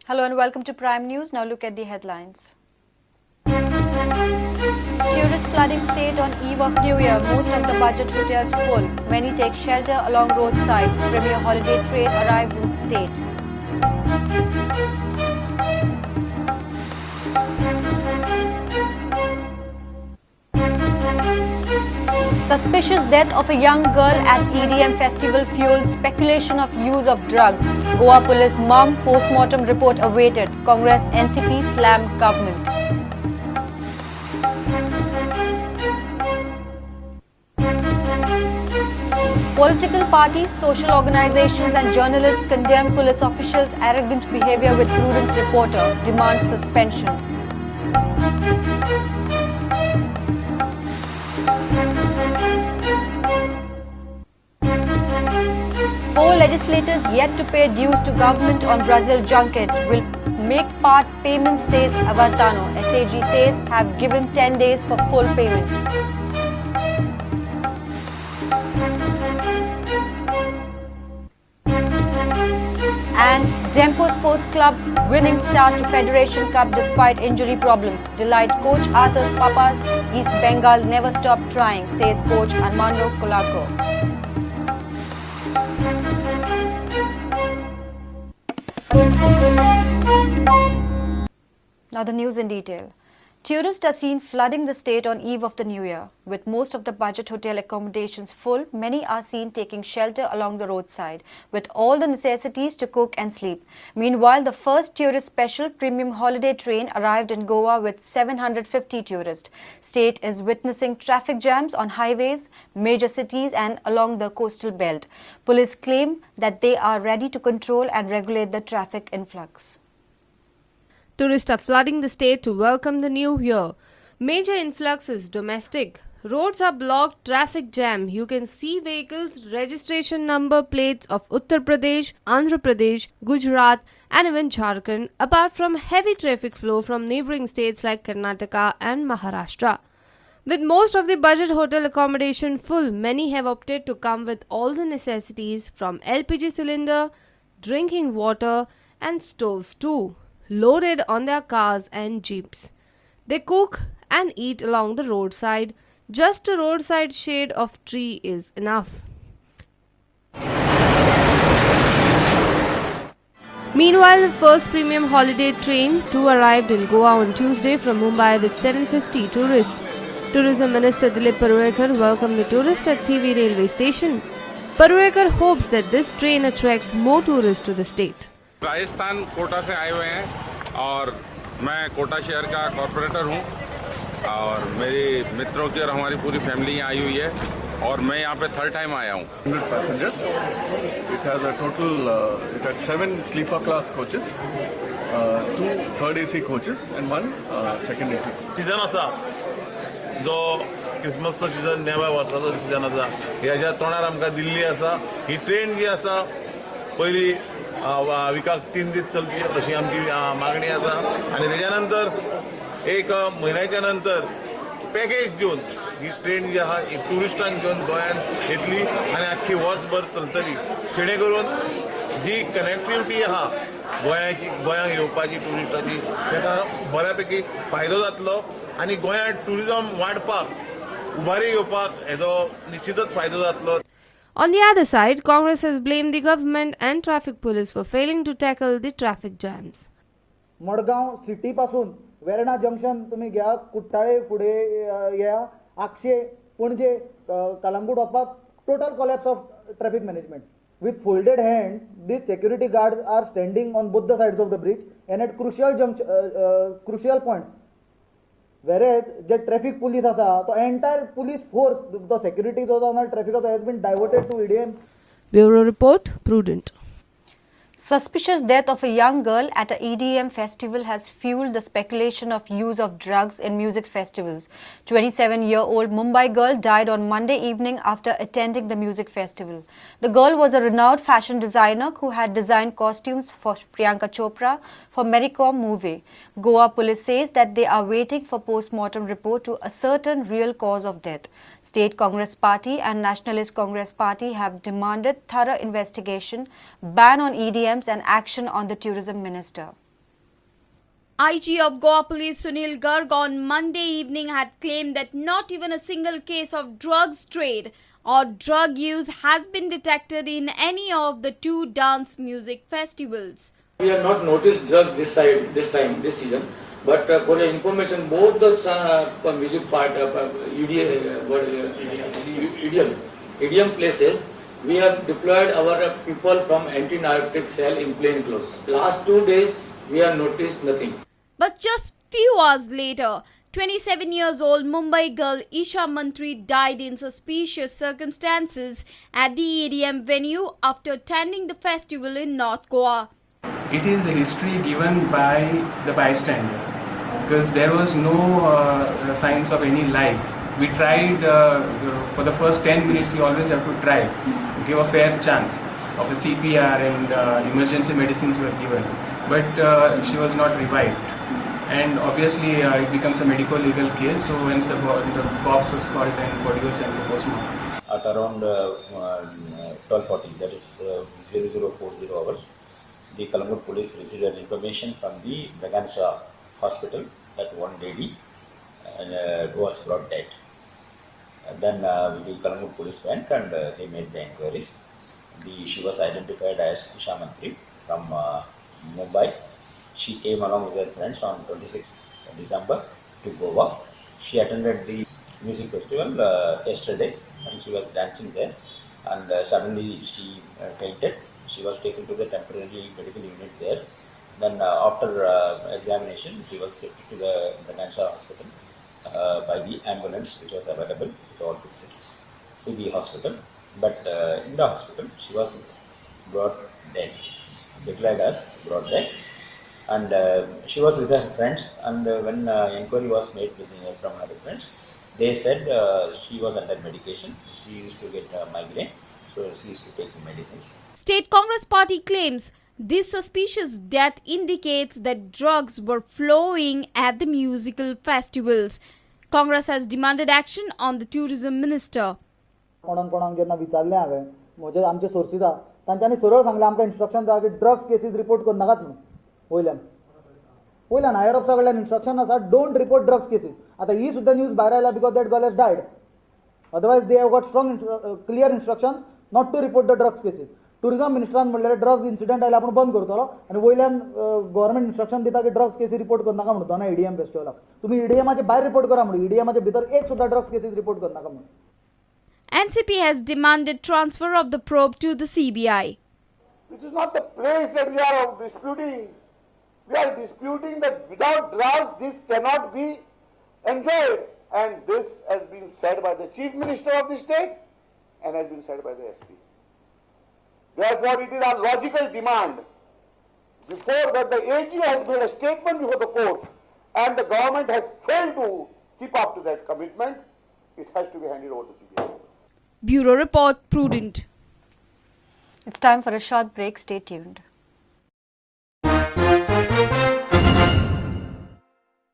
Hello and welcome to Prime News. Now look at the headlines. Tourist flooding state on eve of New Year. Most of the budget hotels full. Many take shelter along roadside. Premier holiday train arrives in state. Suspicious death of a young girl at EDM festival fuels speculation of use of drugs. Goa police mom post-mortem report awaited. Congress NCP slammed government. Political parties, social organizations and journalists condemn police officials' arrogant behavior with Prudent's reporter, demand suspension. Four legislators yet to pay dues to government on Brazil junket will make part payment, says Avartano. SAG says have given 10 days for full payment. And Dempo Sports Club winning start to Federation Cup despite injury problems. Delight coach Arthur's Papas, East Bengal never stopped trying, says coach Armando Colaco. Now the news in detail. Tourists are seen flooding the state on eve of the New Year. With most of the budget hotel accommodations full, many are seen taking shelter along the roadside, with all the necessities to cook and sleep. Meanwhile, the first tourist special premium holiday train arrived in Goa with 750 tourists. State is witnessing traffic jams on highways, major cities and along the coastal belt. Police claim that they are ready to control and regulate the traffic influx. Tourists are flooding the state to welcome the new year. Major influx is domestic. Roads are blocked, traffic jam. You can see vehicles, registration number plates of Uttar Pradesh, Andhra Pradesh, Gujarat and even Jharkhand, apart from heavy traffic flow from neighbouring states like Karnataka and Maharashtra. With most of the budget hotel accommodation full, many have opted to come with all the necessities from LPG cylinder, drinking water and stoves too, loaded on their cars and jeeps. They cook and eat along the roadside. Just a roadside shade of tree is enough. Meanwhile, the first premium holiday train 2 arrived in Goa on Tuesday from Mumbai with 750 tourists. Tourism Minister Dilip Parulekar welcomed the tourists at Thivi railway station. Parulekar hopes that this train attracts more tourists to the state. Rajasthan Kota से आए हुए हैं और मैं कोटा शहर का corporator हूं और मेरी मित्रों की और हमारी पूरी फैमिली यहाँ आई हुई है और मैं यहाँ पे थर्ड टाइम आया हूँ. 100 passengers. It has a total, it had 7 sleeper class coaches, 2 third AC coaches and 1 second AC. Season असा जो क्रिसमसचो सीजन नेवा वर्साचो सीजन असा ह्याच्या तोंडार आमकां दिल्ली असा. ही ट्रेन जी असा पयली विकाक 3 दीस चलची अशी आमची मागणी आसा आनी तेच्या नंतर एक म्हयन्याच्या नंतर पॅकेज दिवन ही ट्रेन जी आहा ही ट्युरिस्टांक घेवन गोंयांत येतली आनी आख्खी वर्सभर चलतली जेणे करून जी कनेक्टिविटी आहा गोंयांत येवपाची ट्युरिस्टांची ताका बऱ्यापैकी फायदो जातलो आनी गोंयांत ट्युरिजम वाडपाक उबारी येवपाक हेजो निश्चितच फायदो जातलो. On the other side, Congress has blamed the government and traffic police for failing to tackle the traffic jams. Madgaon city पासून वेर्णा जंक्शन तुम्ही घ्या, कुट्टाळे फुडें या, आक्षे, पणजे, कलंगूट वचपाक total collapse of traffic management. With folded hands, these security guards are standing on both the sides of the bridge and at crucial points. Whereas the traffic police asa, the entire police force, the security जो traffic has been diverted to EDM. Bureau Report, Prudent. Suspicious death of a young girl at a EDM festival has fueled the speculation of use of drugs in music festivals. 27-year-old Mumbai girl died on Monday evening after attending the music festival. The girl was a renowned fashion designer who had designed costumes for Priyanka Chopra for Maricom movie. Goa police says that they are waiting for post-mortem report to ascertain real cause of death. State Congress Party and Nationalist Congress Party have demanded thorough investigation, ban on EDMs and action on the tourism minister. IG of Goa Police Sunil Garg on Monday evening had claimed that not even a single case of drugs trade or drug use has been detected in any of the two dance music festivals. We have not noticed drugs this season. But for your information, both the music part, EDM places, we have deployed our people from anti-narcotic cell in plain clothes. Last 2 days, we have noticed nothing. But just few hours later, 27 years old Mumbai girl Isha Mantri died in suspicious circumstances at the EDM venue after attending the festival in North Goa. It is the history given by the bystander because there was no signs of any life. We tried for the first 10 minutes, we always have to try, give a fair chance of a CPR and emergency medicines were given, but she was not revived. And obviously it becomes a medico-legal case, so when the corpse was called and body was sent for postmortem. At around 12:40, that is 0040 hours, the Colombo police received an information from the Braganza hospital that one lady was brought dead. And then the Colombo police went and they made the inquiries. She was identified as Isha Mantri from Mumbai. She came along with her friends on 26th December to Goa. She attended the music festival yesterday and she was dancing there, and suddenly she fainted. She was taken to the temporary medical unit there. Then after examination, she was shifted to the Braganza hospital by the ambulance which was available with all facilities to the hospital. But in the hospital, she was brought dead, declared as brought dead. And she was with her friends, and when inquiry was made from her friends, they said she was under medication. She used to get migraine, so she used to take medicines. State Congress Party claims this suspicious death indicates that drugs were flowing at the musical festivals. Congress has demanded action on the tourism minister. कोणाक जेन्ना विचारलें हांवें म्हजे आमचे sources आहा तांच्यांनी सरळ सांगलें आमकां इन्स्ट्रक्शन जाय की ड्रग्स केसीस रिपोर्ट करनाकात म्हणून वयल्यान हायर ऑफिसा कडल्यान इन्स्ट्रक्शन आसा डोंट रिपोर्ट ड्रग्स केसीस आतां ही सुद्दां न्यूज भायर आयला because that girl has died otherwise they have got strong clear instruction not to report the drugs cases tourism मिनिस्टरान म्हणलें ड्रग्स इन्सिडंट आयला आपूण बंद करतलो आनी वयल्यान गव्हर्मेंट इन्स्ट्रक्शन दिता की ड्रग्स केसी रिपोर्ट करनाका म्हणतो ना EDM फेस्टिवलाक तुमी EDMाचे भायर रिपोर्ट करा म्हणून EDMाचे भितर एक सुद्दां ड्रग्स केसीस रिपोर्ट करनाका म्हणून. NCP has demanded transfer of the probe to the CBI. It is not the place that we are disputing. We are disputing that without drugs this cannot be enjoyed, and this has been said by the Chief Minister of the state and has been said by the SP. Therefore, it is our logical demand before that the AG has made a statement before the court and the government has failed to keep up to that commitment, it has to be handed over to CBI. Bureau Report, Prudent. It's time for a short break. Stay tuned.